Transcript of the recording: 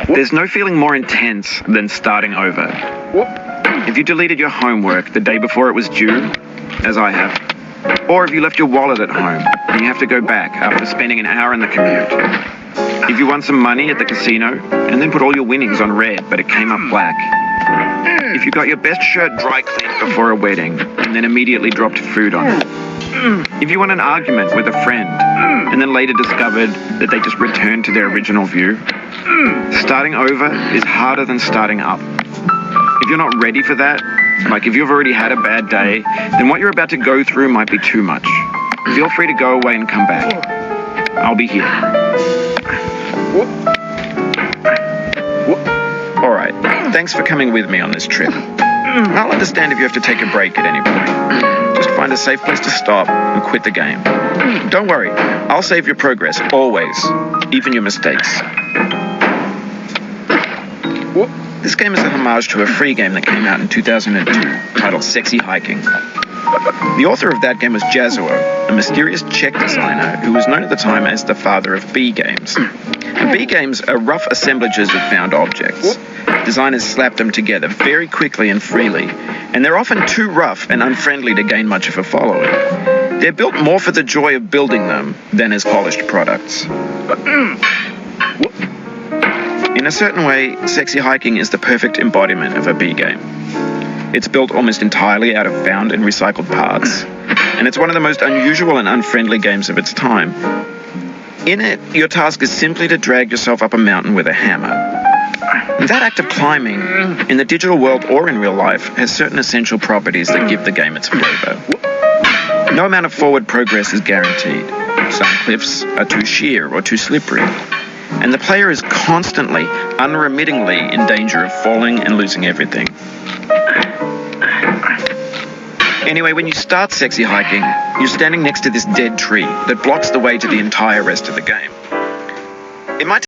There's no feeling more intense than starting over. If you deleted your homework the day before it was due, as I have, or if you left your wallet at home and you have to go back after spending an hour in the commute. If you won some money at the casino and then put all your winnings on red but it came up black. If you got your best shirt dry cleaned before a wedding and then immediately dropped food on it. If you won an argument with a friend and then later discovered that they just returned to their original view. Starting over is harder than starting up. If you're not ready for that, like if you've already had a bad day, then what you're about to go through might be too much. Feel free to go away and come back. I'll be here. Alright, thanks for coming with me on this trip. I'll understand if you have to take a break at any point. Just find a safe place to stop and quit the game. Don't worry, I'll save your progress, always, even your mistakes. This game is a homage to a free game that came out in 2002, titled Sexy Hiking. The author of that game was Jazuo, a mysterious Czech designer who was known at the time as the father of B games. And B games are rough assemblages of found objects. Designers slap them together very quickly and freely, and they're often too rough and unfriendly to gain much of a following. They're built more for the joy of building them than as polished products. In a certain way, Sexy Hiking is the perfect embodiment of a B game. It's built almost entirely out of found and recycled parts, and it's one of the most unusual and unfriendly games of its time. In it, your task is simply to drag yourself up a mountain with a hammer. And that act of climbing, in the digital world or in real life, has certain essential properties that give the game its flavor. No amount of forward progress is guaranteed. Some cliffs are too sheer or too slippery, and the player is constantly, unremittingly in danger of falling and losing everything. Anyway, when you start Sexy Hiking, you're standing next to this dead tree that blocks the way to the entire rest of the game. It might